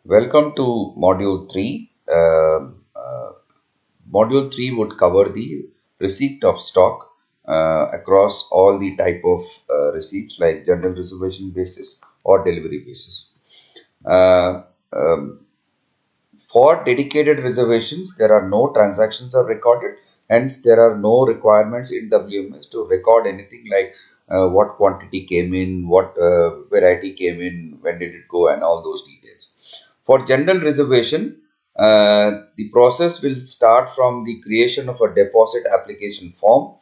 Welcome to Module 3. Module 3 would cover the receipt of stock across all the type of receipts like general reservation basis or delivery basis. Uh, um, for dedicated reservations, there are no transactions are recorded. Hence, there are no requirements in WMS to record anything like what quantity came in, what variety came in, when did it go, and all those details. For general reservation, the process will start from the creation of a deposit application form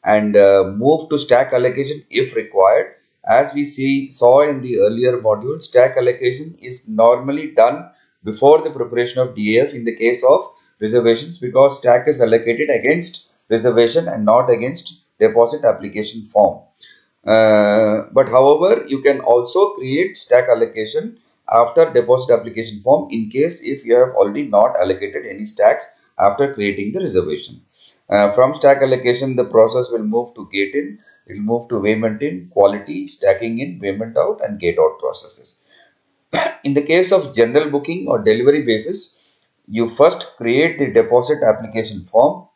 and move to stack allocation if required. As we saw in the earlier module, stack allocation is normally done before the preparation of DAF in the case of reservations because stack is allocated against reservation and not against deposit application form. But however, you can also create stack allocation after deposit application form in case if you have already not allocated any stacks after creating the reservation. From stack allocation, the process will move to gate in, it will move to weighment in, quality, stacking in, weighment out, and gate out processes. In the case of general booking or delivery basis, you first create the deposit application form.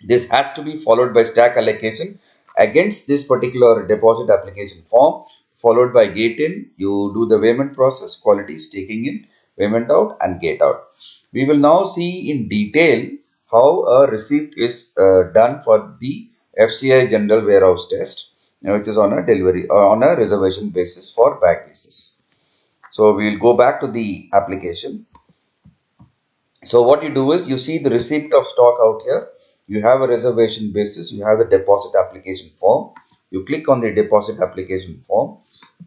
This has to be followed by stack allocation against this particular deposit application form, followed by gate in. You do the weighment process, quality, staking in, weighment out, and gate out. We will now see in detail how a receipt is done for the FCI general warehouse test, which is on a delivery or on a reservation basis for bag basis. So we will go back to the application. So what you do is you see the receipt of stock out here. You have a reservation basis. You have the deposit application form. You click on the deposit application form.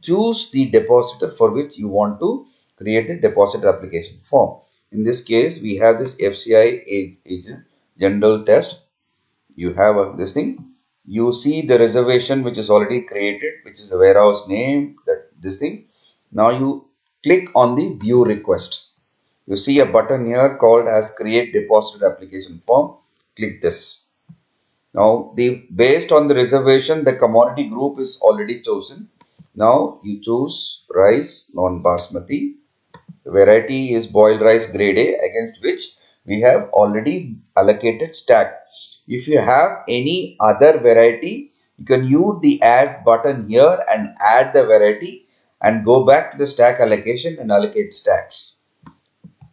Choose the depositor for which you want to create a deposit application form. In this case, we have this FCI agent general test. You have this thing. You see the reservation which is already created, which is a warehouse name, that this thing. Now you click on the view request. You see a button here called as create deposit application form. Click this. Now based on the reservation, the commodity group is already chosen. Now you choose rice non-basmati. The variety is boiled rice grade A against which we have already allocated stack. If you have any other variety, you can use the add button here and add the variety and go back to the stack allocation and allocate stacks.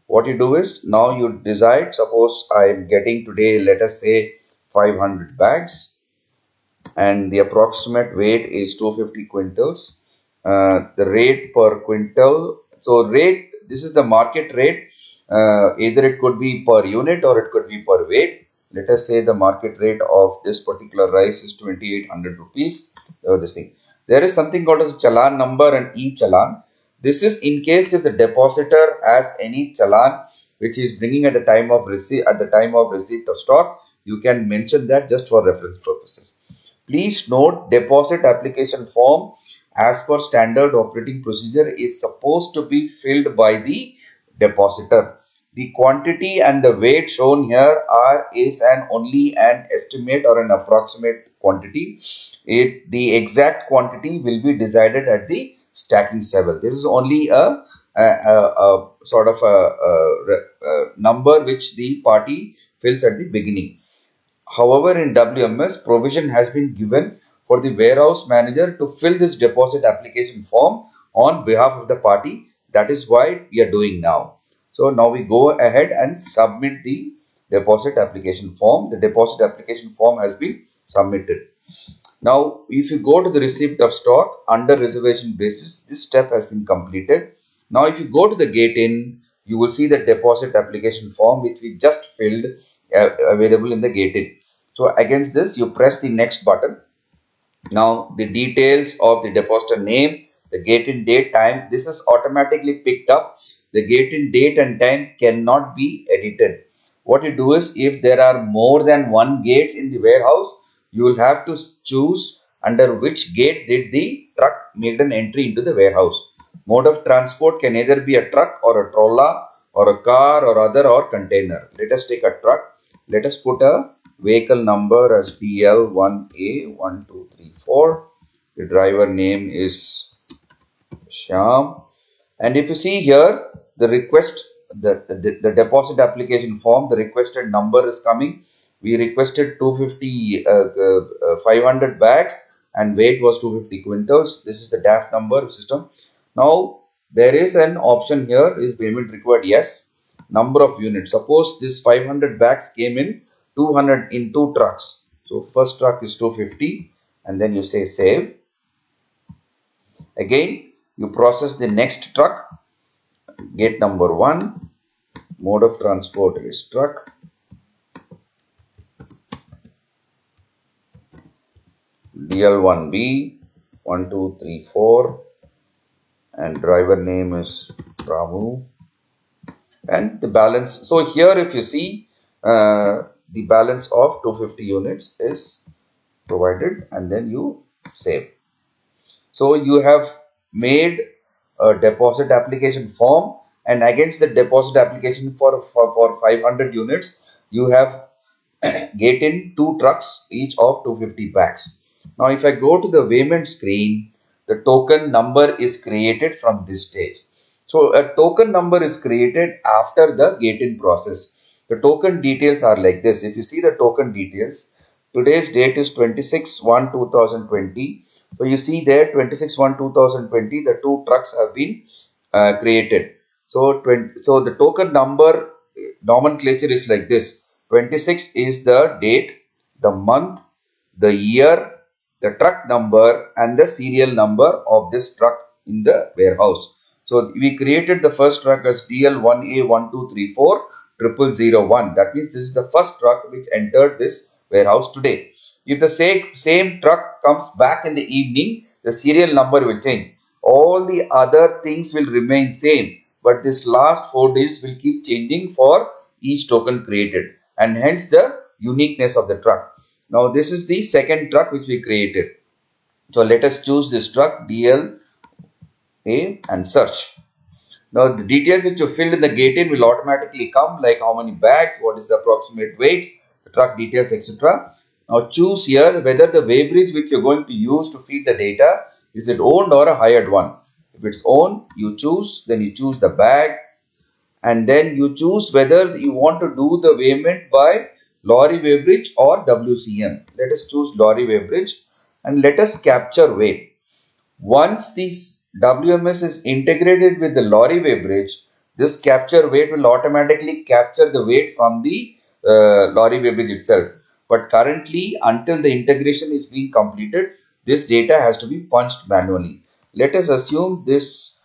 What you do is now you decide, suppose I am getting today, let us say 500 bags and the approximate weight is 250 quintals. The rate per quintal, so rate, this is the market rate. Either it could be per unit or it could be per weight. Let us say the market rate of this particular rice is 2800 rupees. This thing, there is something called as challan number and e-challan. This is in case if the depositor has any challan which is bringing at the time of receipt of stock, you can mention that just for reference purposes. Please note, deposit application form as per standard operating procedure is supposed to be filled by the depositor. The quantity and the weight shown here is only an estimate or an approximate quantity. The exact quantity will be decided at the stacking level. This is only a sort of a number which the party fills at the beginning. However, in WMS, provision has been given for the warehouse manager to fill this deposit application form on behalf of the party. That is why we are doing now. So now we go ahead and submit the deposit application form. The deposit application form has been submitted. Now, if you go to the receipt of stock under reservation basis, this step has been completed. Now, if you go to the gate in, you will see the deposit application form which we just filled available in the gate in. So, against this, you press the next button. Now, the details of the depositor name, the gate in date, time, this is automatically picked up. The gate in date and time cannot be edited. What you do is, if there are more than one gates in the warehouse, you will have to choose under which gate did the truck make an entry into the warehouse. Mode of transport can either be a truck or a trolla or a car or other or container. Let us take a truck. Let us put a vehicle number as DL1A1234. The driver name is Shyam. And if you see here, the request, the deposit application form, the requested number is coming. We requested 250, 500 bags, and weight was 250 quintals. This is the DAF number system. Now there is an option here, is payment required? Yes. Number of units. Suppose this 500 bags came in 200 in 2 trucks. So first truck is 250, and then you say save. Again, you process the next truck. Gate number 1, mode of transport is truck. DL1B 1234, and driver name is Ramu, and the balance. So here if you see, the balance of 250 units is provided, and then you save. So you have made a deposit application form, and against the deposit application for 500 units, you have get in 2 trucks each of 250 bags. Now if I go to the payment screen, the token number is created from this stage. So a token number is created after the gate-in process. The token details are like this. If you see the token details, today's date is 26/1/2020. So you see there 26/1/2020, the 2 trucks have been created. So the token number nomenclature is like this. 26 is the date, the month, the year, the truck number, and the serial number of this truck in the warehouse. So we created the first truck as DL1A12340001. That means this is the first truck which entered this warehouse today. If the same truck comes back in the evening, the serial number will change. All the other things will remain same, but this last 4 digits will keep changing for each token created, and hence the uniqueness of the truck. Now this is the second truck which we created. So let us choose this truck DLA and search. Now the details which you filled in the gate-in will automatically come, like how many bags, what is the approximate weight, the truck details, etc. Now choose here whether the weighbridge which you're going to use to feed the data, is it owned or a hired one. If it's owned, you choose, then you choose the bag, and then you choose whether you want to do the weighment by lorry weighbridge or WCM. Let us choose lorry weighbridge, and let us capture weight. Once this WMS is integrated with the lorry weighbridge, this capture weight will automatically capture the weight from the lorry weighbridge itself. But currently, until the integration is being completed, this data has to be punched manually. Let us assume this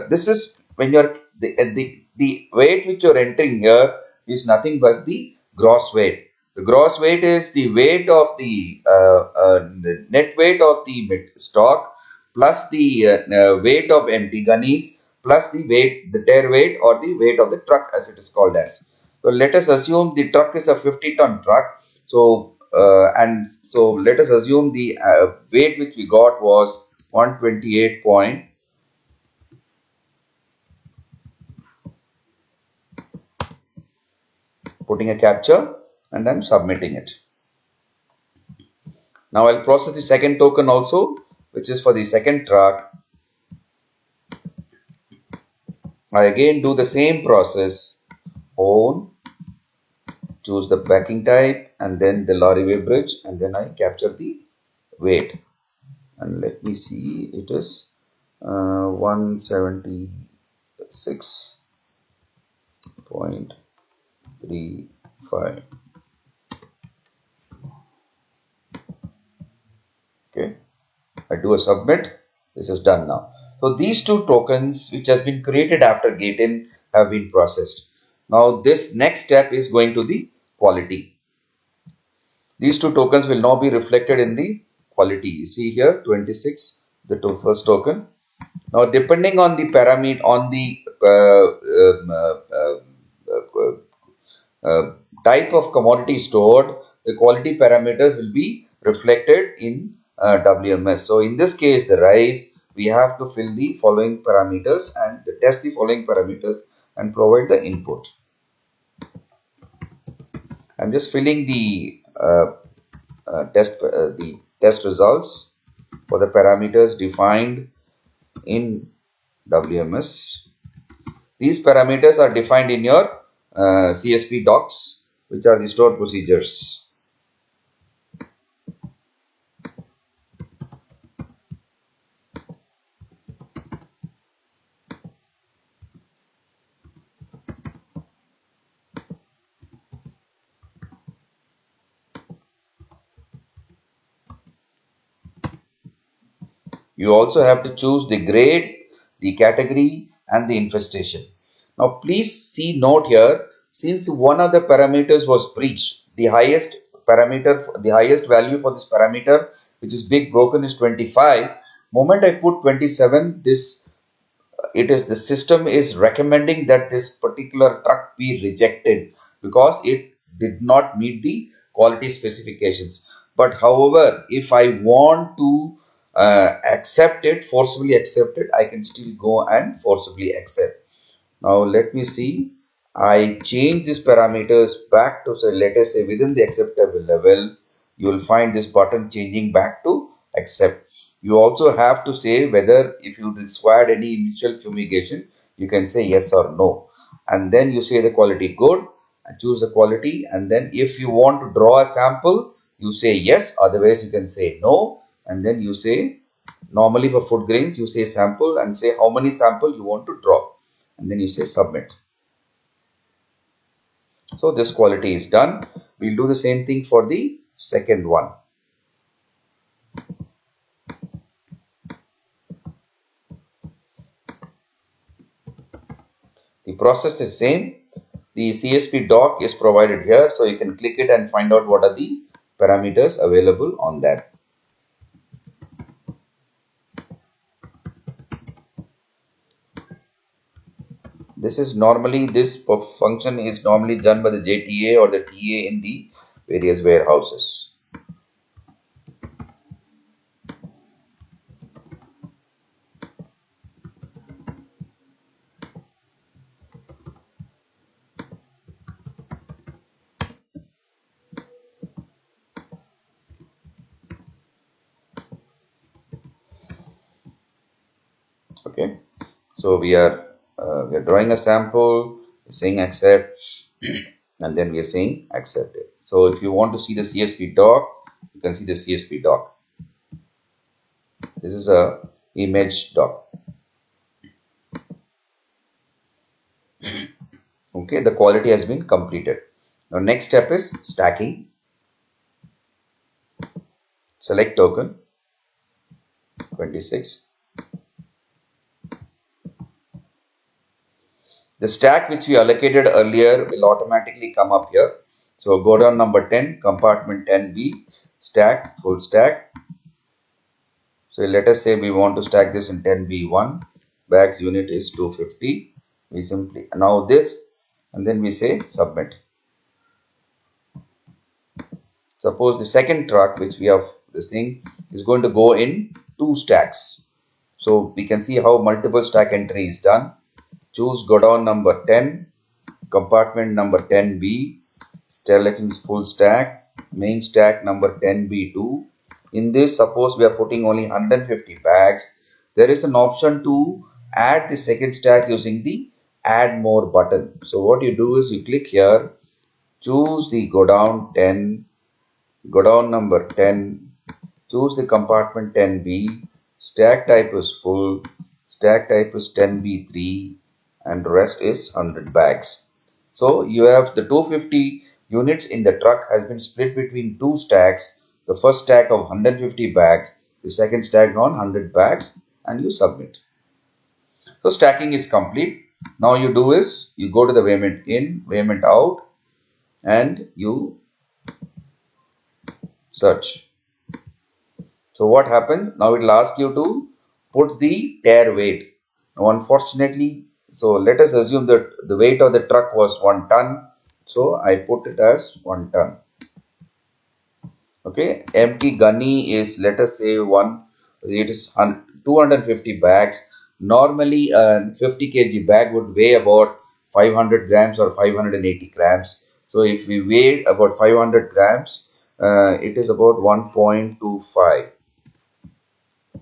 this is when you're the weight which you're entering here is nothing but the gross weight. The gross weight is the weight of the net weight of the stock plus the weight of empty gunnies plus the weight, the tare weight or the weight of the truck as it is called as. So let us assume the truck is a 50-ton truck. So so let us assume the weight which we got was 128 point. Putting a capture and then submitting it. Now I'll process the second token also, which is for the second truck. I again do the same process. Own, choose the packing type, and then the lorry weighbridge, and then I capture the weight. And let me see, it is 176.35. Okay, I do a submit. This is done now. So these 2 tokens which has been created after gate-in have been processed. Now this next step is going to the quality. These 2 tokens will now be reflected in the quality. You see here 26, the first token. Now depending on the parameter, on the type of commodity stored, the quality parameters will be reflected in WMS. So in this case, the rice, we have to fill the following parameters and test the following parameters and provide the input. I'm just filling the test results for the parameters defined in WMS. These parameters are defined in your CSP docs, which are the stored procedures. You also have to choose the grade, the category, and the infestation. Now, please see note here, since one of the parameters was breached, the highest parameter, the highest value for this parameter, which is big broken, is 25. Moment I put 27, this it is the system is recommending that this particular truck be rejected because it did not meet the quality specifications. But however, if I want to accept it, forcibly accept it, I can still go and forcibly accept. Now let me see. I change these parameters back to, say, let us say within the acceptable level. You will find this button changing back to accept. You also have to say whether if you required any initial fumigation, you can say yes or no. And then you say the quality good and choose the quality. And then if you want to draw a sample, you say yes, otherwise you can say no. And then you say, normally for food grains, you say sample and say how many sample you want to draw. And then you say submit. So this quality is done. We'll do the same thing for the second one. The process is same. The CSP doc is provided here, so you can click it and find out what are the parameters available on that. This is normally, this function is normally done by the JTA or the TA in the various warehouses. Okay, so we are drawing a sample, saying accept, and then we are saying accept it. So if you want to see the CSP doc, you can see the CSP doc. This is a image doc. Okay, the quality has been completed. Now next step is stacking. Select token 26. The stack which we allocated earlier will automatically come up here. So go down number 10, compartment 10B, stack, full stack. So let us say we want to stack this in 10B1, bags unit is 250. We simply, now this, and then we say submit. Suppose the second truck which we have, this thing is going to go in 2 stacks. So we can see how multiple stack entry is done. Choose godown number 10, compartment number 10B, selecting full stack, main stack number 10B2. In this, suppose we are putting only 150 bags. There is an option to add the second stack using the add more button. So what you do is you click here, choose the godown 10, godown number 10, choose the compartment 10B, stack type is full, stack type is 10B3, and rest is 100 bags. So you have the 250 units in the truck has been split between 2 stacks, the first stack of 150 bags, the second stack on 100 bags, and you submit. So stacking is complete. Now you do is you go to the weighment in, weighment out, and you search. So what happens? Now it will ask you to put the tare weight. Now unfortunately, so let us assume that the weight of the truck was 1 ton. So I put it as 1 ton. Okay, empty gunny is, let us say, it is 250 bags. Normally a 50 kg bag would weigh about 500 grams or 580 grams. So if we weigh about 500 grams, it is about 1.25.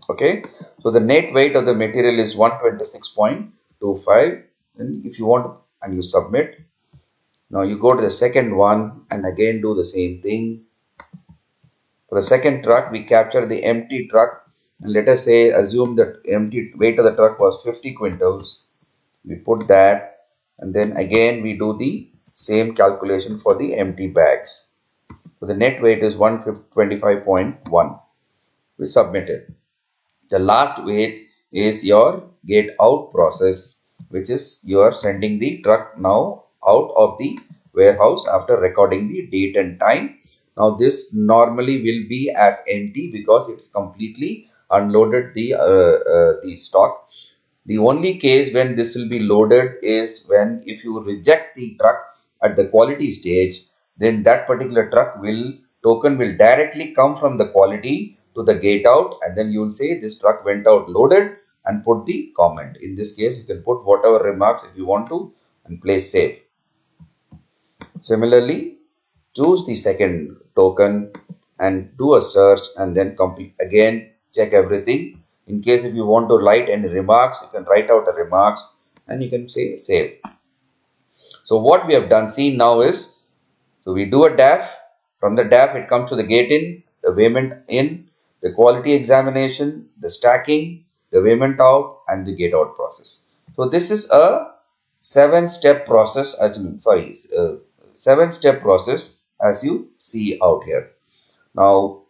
Okay, so the net weight of the material is 126.25. And if you want and you submit. Now you go to the second one and again do the same thing. For the second truck, we capture the empty truck, and let us say assume that empty weight of the truck was 50 quintals. We put that, and then again we do the same calculation for the empty bags. So the net weight is 125.1. We submit it. The last weight is your gate out process, which is you are sending the truck now out of the warehouse after recording the date and time. Now this normally will be as empty because it's completely unloaded the stock. The only case when this will be loaded is when if you reject the truck at the quality stage, then that particular truck will token will directly come from the quality to the gate out, and then you will say this truck went out loaded and put the comment. In this case, you can put whatever remarks if you want to and place save. Similarly, choose the second token and do a search and then complete again check everything. In case if you want to write any remarks, you can write out the remarks and you can say save. So what we have done see now is, so we do a DAF. From the DAF it comes to the gate in, the payment in, the quality examination, the stacking, the payment out and the gate out process. So this is a 7-step process, sorry, 7-step process as you see out here. Now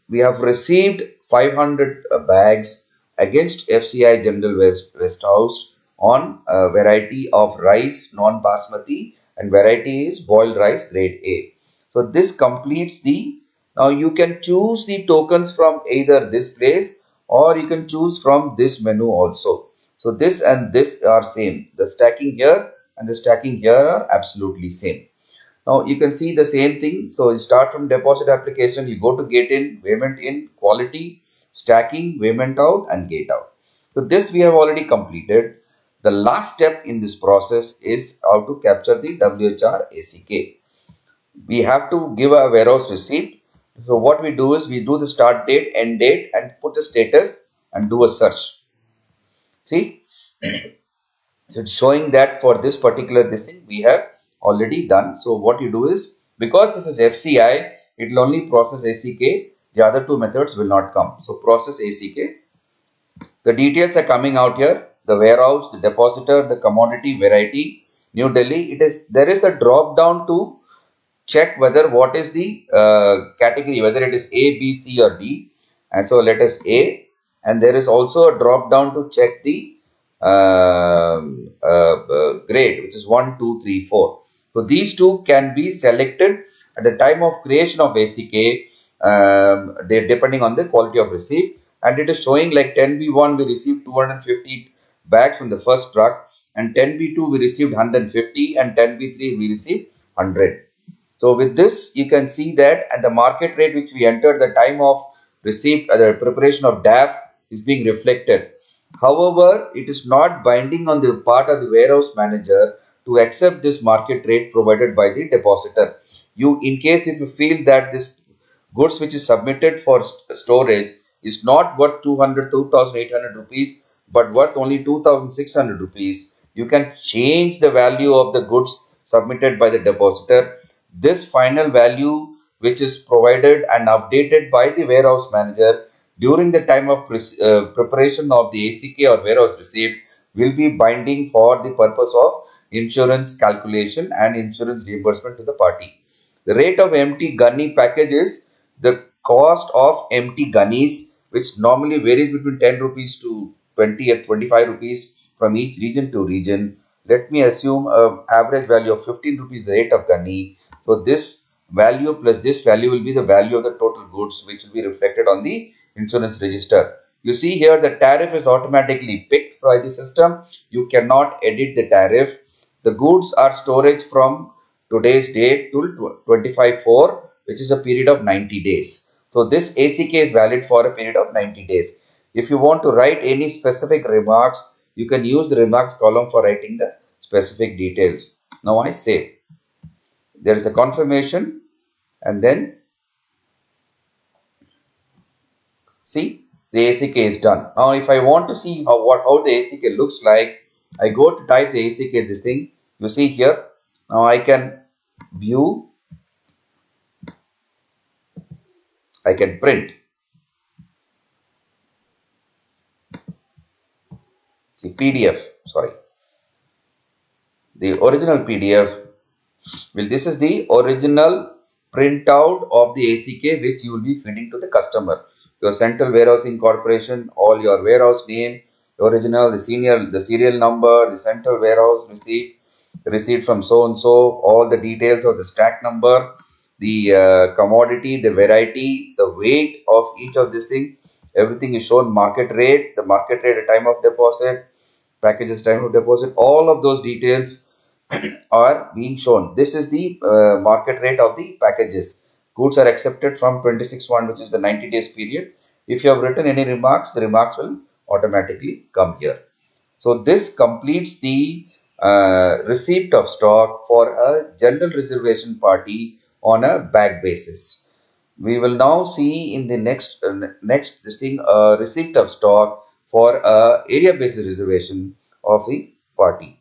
we have received 500 bags against FCI General West House on a variety of rice non-basmati and variety is boiled rice grade A. So this completes the, now you can choose the tokens from either this place or you can choose from this menu also. So this and this are same. The stacking here and the stacking here are absolutely same. Now you can see the same thing. So you start from deposit application, you go to gate in, payment in, quality, stacking, payment out and gate out. So this we have already completed. The last step in this process is how to capture the WHR ACK. We have to give a warehouse receipt. So what we do is we do the start date, end date and put the status and do a search. See, it's showing that for this particular this thing we have already done. So what you do is, because this is FCI, it will only process ACK. The other two methods will not come. So process ACK. The details are coming out here. The warehouse, the depositor, the commodity, variety, New Delhi. There is a drop down to check whether what is the category, whether it is A, B, C or D. And so let us A. And there is also a drop down to check the grade, which is 1, 2, 3, 4. So these two can be selected at the time of creation of ACK, they depending on the quality of receipt. And it is showing like 10B1 we received 250 bags from the first truck, and 10B2 we received 150, and 10B3 we received 100. So with this, you can see that at the market rate which we entered, the time of receipt, the preparation of DAF is being reflected. However, it is not binding on the part of the warehouse manager to accept this market rate provided by the depositor. You, in case if you feel that this goods which is submitted for storage is not worth 2,800 rupees but worth only 2,600 rupees, you can change the value of the goods submitted by the depositor. This final value which is provided and updated by the warehouse manager during the time of preparation of the ACK or warehouse receipt will be binding for the purpose of insurance calculation and insurance reimbursement to the party. The rate of empty gunny package is the cost of empty gunnies, which normally varies between 10 rupees to 20 or 25 rupees from each region to region. Let me assume an average value of 15 rupees the rate of gunny. So this value plus this value will be the value of the total goods, which will be reflected on the insurance register. You see here the tariff is automatically picked by the system. You cannot edit the tariff. The goods are storage from today's date till 25/4, which is a period of 90 days. So this ACK is valid for a period of 90 days. If you want to write any specific remarks, you can use the remarks column for writing the specific details. Now I say there is a confirmation and then see the ACK is done. Now if I want to see how the ACK looks like, I go to type the ACK this thing. You see here. Now I can view, I can print. See PDF, sorry. The original PDF. Well, this is the original printout of the ACK which you will be feeding to the customer. Your central warehousing corporation, all your warehouse name, the original, the serial number, the central warehouse receipt from so and so, all the details of the stack number, the commodity, the variety, the weight of each of this thing. Everything is shown, market rate, the market rate at time of deposit, packages time of deposit, all of those details are being shown. This is the market rate of the packages. Goods are accepted from 26/1, which is the 90 days period. If you have written any remarks, the remarks will automatically come here. So this completes the receipt of stock for a general reservation party on a bag basis. We will now see in the next this thing receipt of stock for a area based reservation of the party.